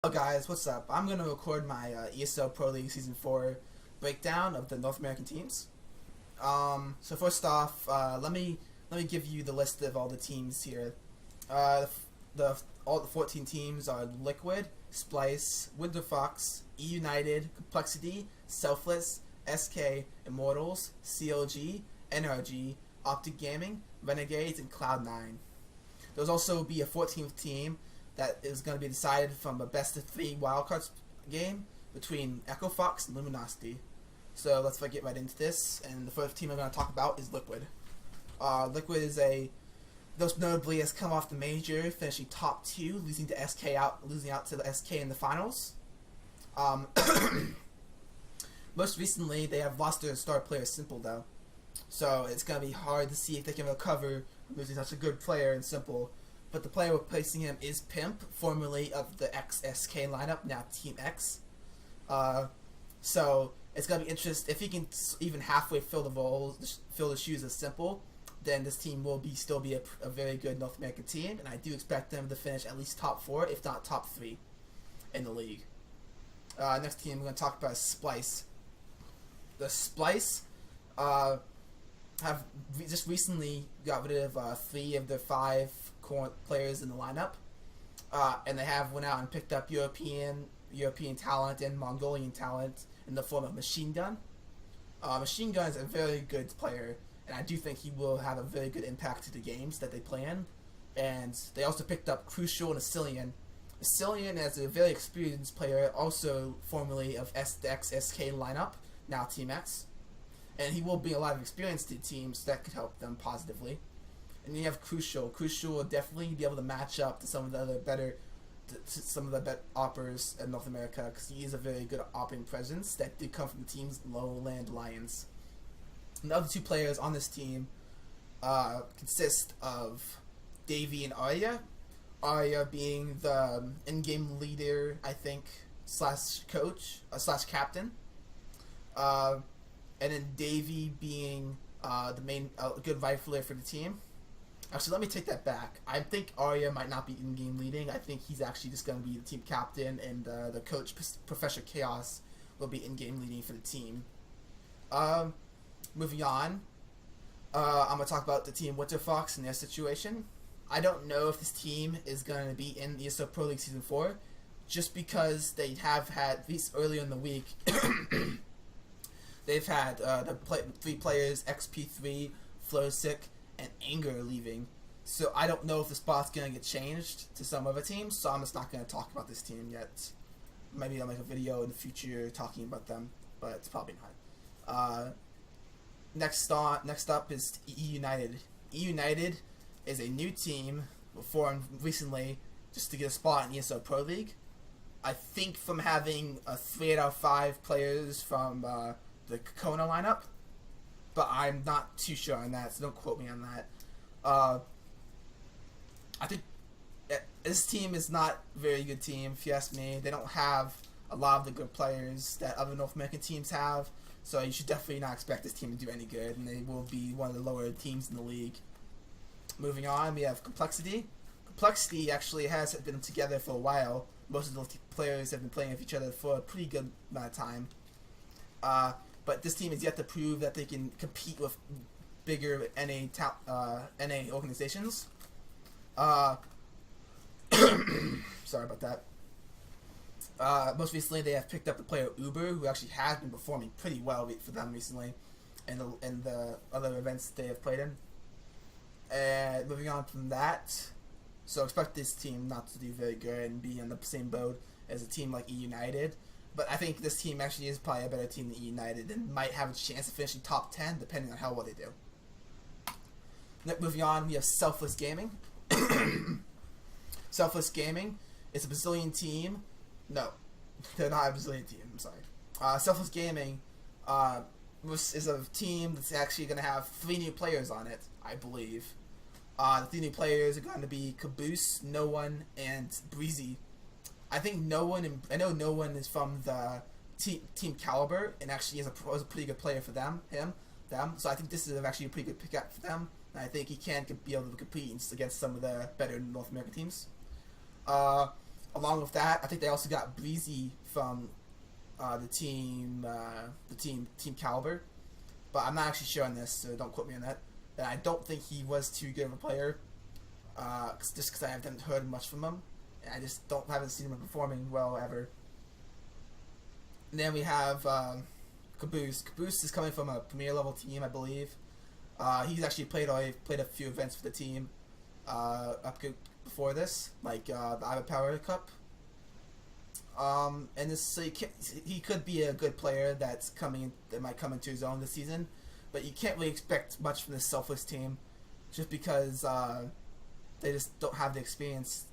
Hello guys, what's up? I'm going to record my ESL Pro League Season 4 breakdown of the North American teams. So first off, let me give you the list of all the teams here. All the 14 teams are Liquid, Splice, Winter Fox, E United, Complexity, Selfless, SK, Immortals, CLG, NRG, Optic Gaming, Renegades, and Cloud9. There'll also be a 14th team that is going to be decided from a best-of-3 wildcards game between Echo Fox and Luminosity. So let's get right into this, and the first team I'm going to talk about is Liquid. Liquid is most notably has come off the major, finishing top 2, losing out to the SK in the finals. Most recently, they have lost their star player Simple though, so it's going to be hard to see if they can recover losing such a good player in Simple. But the player replacing him is Pimp, formerly of the ex-SK lineup, now Team X. So it's going to be interesting. If he can even halfway fill the shoes of Simple, then this team will still be a very good North American team. And I do expect them to finish at least top 4, if not top 3 in the league. Next team we're going to talk about is Splice. The Splice have just recently got rid of 3 of their 5 core players in the lineup, and they have went out and picked up European talent and Mongolian talent in the form of Machine Gun. Machine Gun is a very good player, and I do think he will have a very good impact to the games that they play in. And they also picked up Crucial and Asilian. Asilian is a very experienced player, also formerly of the ex-SK lineup, now Team X. And he will bring a lot of experience to teams that could help them positively. And then you have Crucial. Crucial will definitely be able to match up to some of the other better oppers in North America, because he is a very good opping presence that did come from the team's Lowland Lions. And the other 2 players on this team consist of Davey and Arya. Arya being the in-game leader, I think, / coach, / captain. And then Davey being the main good rifler for the team. Actually, let me take that back. I think Arya might not be in-game leading. I think he's actually just going to be the team captain, and the coach, Professor Chaos, will be in-game leading for the team. Moving on, I'm going to talk about the team Winter Fox and their situation. I don't know if this team is going to be in ESL Pro League Season 4, just because they have had, at least earlier in the week, they've had the 3 players, XP3, Flowsick, and Anger leaving. So I don't know if the spot's going to get changed to some other teams, so I'm just not going to talk about this team yet. Maybe I'll make a video in the future talking about them, but it's probably not. Next up is E United. E United is a new team formed recently just to get a spot in ESL Pro League. I think from having 3 out of 5 players from the Kona lineup, but I'm not too sure on that, so don't quote me on that. I think this team is not a very good team, if you ask me. They don't have a lot of the good players that other North American teams have, so you should definitely not expect this team to do any good, and they will be one of the lower teams in the league. Moving on, we have Complexity. Complexity actually has been together for a while. Most of the players have been playing with each other for a pretty good amount of time. But this team is yet to prove that they can compete with bigger NA organizations. Sorry about that. Most recently, they have picked up the player Uber, who actually has been performing pretty well for them recently, in the other events they have played in. And moving on from that, so expect this team not to do very good and be in the same boat as a team like E United. But I think this team actually is probably a better team than E United and might have a chance of finishing top 10 depending on how well they do. Next, moving on, we have Selfless Gaming. Selfless Gaming is a Brazilian team. No, they're not a Brazilian team, I'm sorry. Selfless Gaming is a team that's actually going to have 3 new players on it, I believe. The 3 new players are going to be Caboose, No One, and Breezy. I think I know No One is from the Team Caliber, and actually was a pretty good player for them. So I think this is actually a pretty good pickup for them. And I think he can be able to compete against some of the better North American teams. Along with that, I think they also got Breezy from the team Caliber, but I'm not actually sure on this, so don't quote me on that. And I don't think he was too good of a player, just because I haven't heard much from him, and I just haven't seen him performing well ever. And then we have Caboose. Caboose is coming from a premier level team, I believe. He's actually played a few events for the team before this, like the Iowa Power Cup. And this, so he could be a good player that might come into his own this season, but you can't really expect much from this Selfless team, just because they just don't have the experience.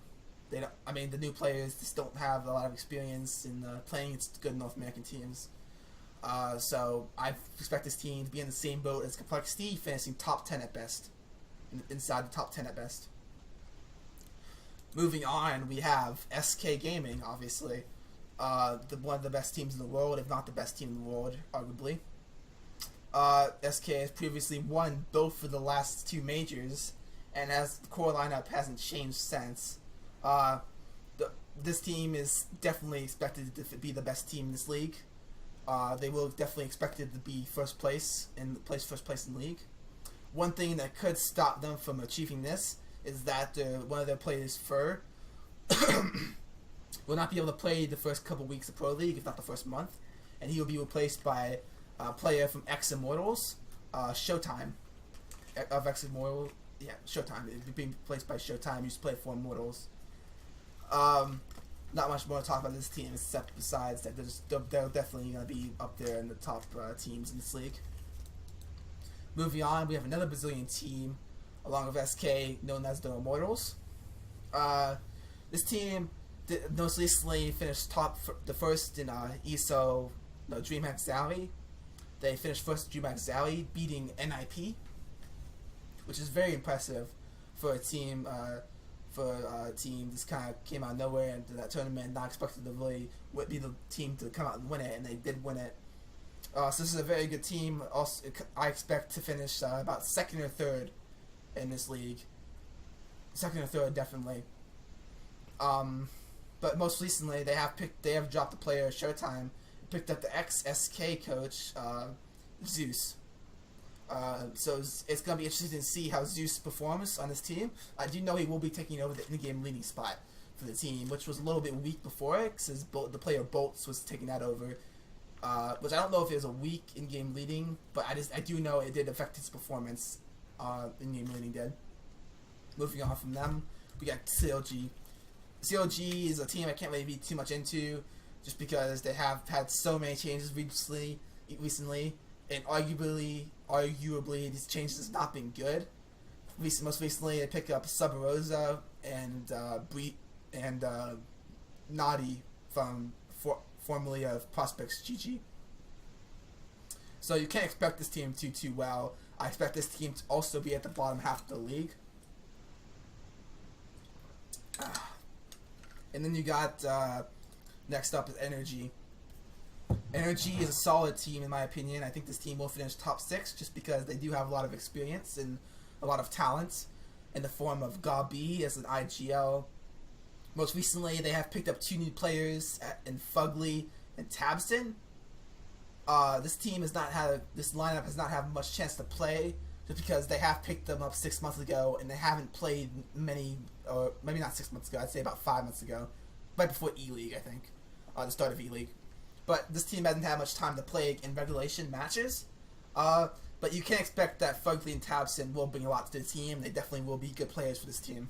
The new players just don't have a lot of experience in playing against good North American teams. So I expect this team to be in the same boat as Complexity, finishing top 10 at best, inside the top 10 at best. Moving on, we have SK Gaming, obviously. One of the best teams in the world, if not the best team in the world, arguably. SK has previously won both of the last two majors, and as the core lineup hasn't changed since. This team is definitely expected to be the best team in this league. They will definitely expect it to be first place in the league. One thing that could stop them from achieving this is that one of their players, Fur, will not be able to play the first couple weeks of Pro League, if not the first month, and he will be replaced by a player from X Immortals, Showtime, of X Immortals. Yeah, Showtime. It'll be being replaced by Showtime, who used to play for Immortals. Not much more to talk about this team, except besides that they're definitely going to be up there in the top teams in this league. Moving on, we have another Brazilian team, along with SK, known as the Immortals. This team most recently finished the first in DreamHack Zowie. They finished first in DreamHack Zowie, beating NIP, which is very impressive for a team. This kind of came out of nowhere into that tournament, not expected to really be the team to come out and win it, and they did win it. So this is a very good team. Also, I expect to finish about second or third in this league. Second or third, definitely. But most recently, they have dropped the player Showtime, picked up the ex-SK coach Zeus. So it's going to be interesting to see how Zeus performs on this team. I do know he will be taking over the in-game leading spot for the team, which was a little bit weak before it, because the player Bolts was taking that over. Which I don't know if it was a weak in-game leading, but I do know it did affect his performance. In-game leading did. Moving on from them, we got CLG. CLG is a team I can't really be too much into, just because they have had so many changes recently, and arguably these changes have not been good. Most recently, they picked up Subarosa and Nadi from formerly of Prospects GG. So you can't expect this team to do too well. I expect this team to also be at the bottom half of the league. And then you got next up is Energy. Energy is a solid team in my opinion. I think this team will finish top 6 just because they do have a lot of experience and a lot of talent in the form of Gabi as an IGL. Most recently, they have picked up 2 new players in Fugly and Tabston. This lineup has not had much chance to play just because they have picked them up 6 months ago and they haven't played many, or maybe not 6 months ago, I'd say about 5 months ago, right before E-League, I think, the start of E-League. But this team hasn't had much time to play in regulation matches. But you can expect that Fugly and Tabson will bring a lot to the team. They definitely will be good players for this team.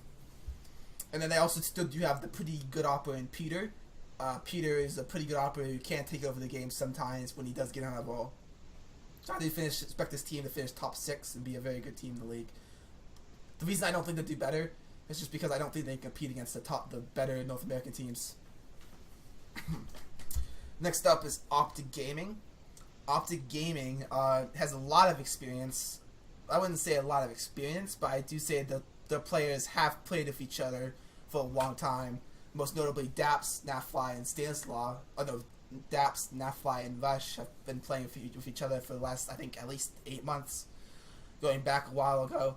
And then they also still do have the pretty good operator in Peter. Peter is a pretty good operator who can take over the game sometimes when he does get on the ball. So I do expect this team to finish top 6 and be a very good team in the league. The reason I don't think they'll do better is just because I don't think they can compete against the better North American teams. Next up is Optic Gaming. Optic Gaming has a lot of experience. I wouldn't say a lot of experience, but I do say that the players have played with each other for a long time. Most notably, Daps, Nafly, and Stanislaw. Daps, Nafly, and Rush have been playing with each other for the last, I think, at least 8 months, going back a while ago.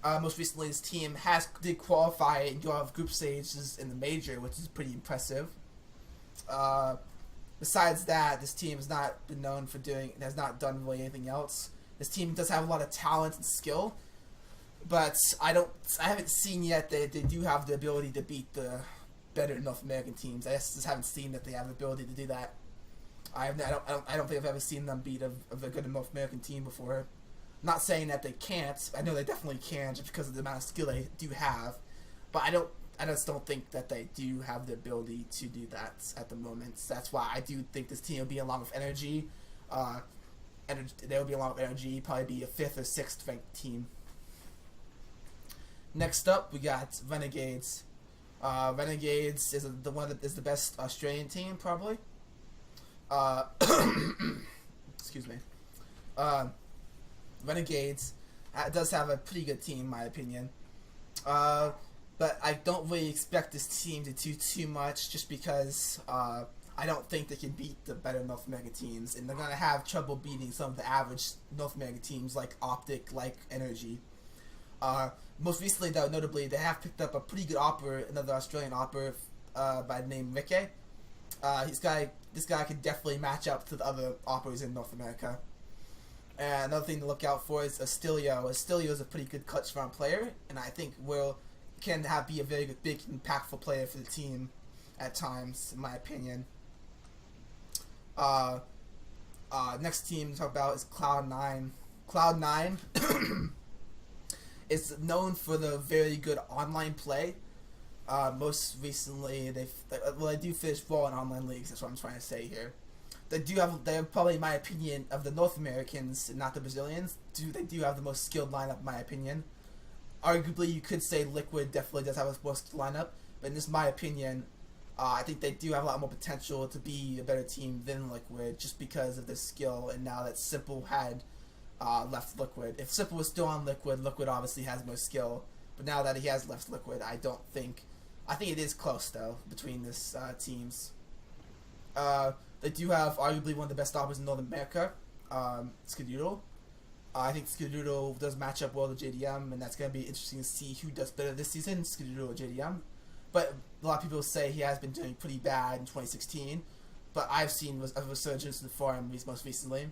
Most recently, this team did qualify and go out of group stages in the major, which is pretty impressive. Besides that, this team has not been known for has not done really anything else. This team does have a lot of talent and skill, but I haven't seen yet that they do have the ability to beat the better North American teams. I just haven't seen that they have the ability to do that. I don't think I've ever seen them beat a good North American team before. Not saying that they can't. I know they definitely can, just because of the amount of skill they do have. But I just don't think that they do have the ability to do that at the moment. So that's why I do think this team will be along with Energy. They'll be along with Energy, probably be a 5th or 6th ranked team. Next up, we got Renegades. Renegades is the one that is the best Australian team, probably. Excuse me. Renegades does have a pretty good team, in my opinion. But I don't really expect this team to do too much, just because I don't think they can beat the better North American teams, and they're going to have trouble beating some of the average North American teams like Optic, like Energy. Most recently, though, notably, they have picked up a pretty good operator, another Australian operator by the name Ricky. This guy could definitely match up to the other operators in North America. And another thing to look out for is Astilio. Astilio is a pretty good clutch round player, and I think can be a very good, big, impactful player for the team at times, in my opinion. Next team to talk about is Cloud9. Cloud9 is known for the very good online play. Most recently, they do finish well in online leagues. That's what I'm trying to say here. They're probably, in my opinion, of the North Americans, not the Brazilians. They do have the most skilled lineup, in my opinion. Arguably, you could say Liquid definitely does have a most skilled lineup, but in this, my opinion, I think they do have a lot more potential to be a better team than Liquid, just because of their skill. And now that Simple had left Liquid, if Simple was still on Liquid, Liquid obviously has more skill. But now that he has left Liquid, I think it is close though between these teams. They do have arguably one of the best operators in North America, Skadoodle. I think Skadoodle does match up well with JDM, and that's going to be interesting to see who does better this season, Skadoodle or JDM. But a lot of people say he has been doing pretty bad in 2016, but I've seen a resurgence in the forum most recently.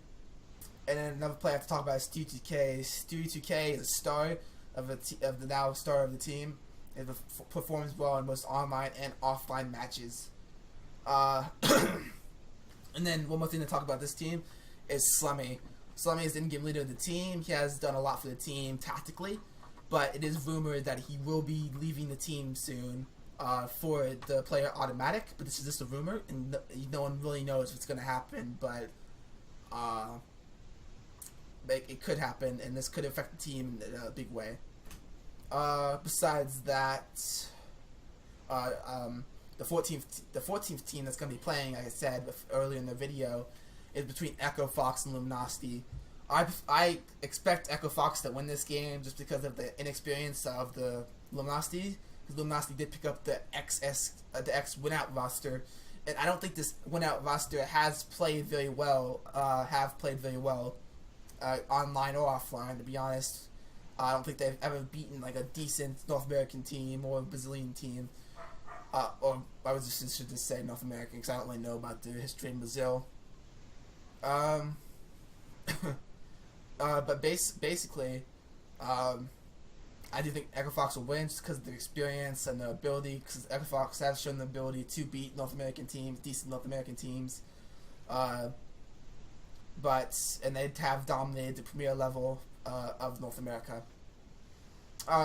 And then another player I have to talk about is Stewie2K. Stewie2K is a star of the team. It performs well in most online and offline matches. And then one more thing to talk about this team is Slummy. Slummy is the in-game leader of the team. He has done a lot for the team tactically, but it is rumored that he will be leaving the team soon for the player Automatic. But this is just a rumor, and no one really knows what's going to happen, but it could happen, and this could affect the team in a big way. Besides that, the 14th team that's going to be playing, like I said earlier in the video, is between Echo Fox and Luminosity. I expect Echo Fox to win this game just because of the inexperience of the Luminosity, because Luminosity did pick up the X win-out roster, and I don't think this win-out roster has played very well, online or offline, to be honest. I don't think they've ever beaten like a decent North American team or a Brazilian team. Or I should just say North American, because I don't really know about the history in Brazil. But basically, I do think Echo Fox will win just because of their experience and their ability, because Echo Fox has shown the ability to beat North American teams, decent North American teams. And they have dominated the premier level of North America.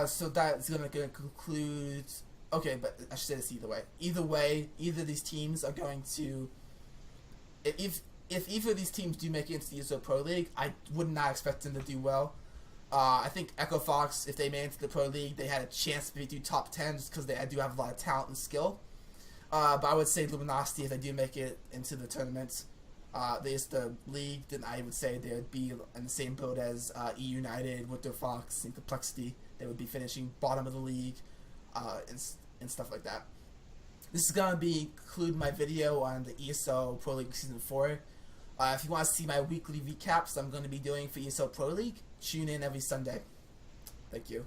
So that's going to conclude. Okay, but I should say this either way. Either way, either of these teams are going to. If either of these teams do make it into the ESO Pro League, I would not expect them to do well. I think Echo Fox, if they made it into the Pro League, they had a chance to do top 10 just because they do have a lot of talent and skill. But I would say Luminosity, if they do make it into the tournament, there's the league, then I would say they would be in the same boat as E United, Winter Fox, and Complexity. They would be finishing bottom of the league, and stuff like that. This is going to conclude my video on the ESO Pro League Season 4. If you want to see my weekly recaps I'm going to be doing for ESO Pro League, tune in every Sunday. Thank you.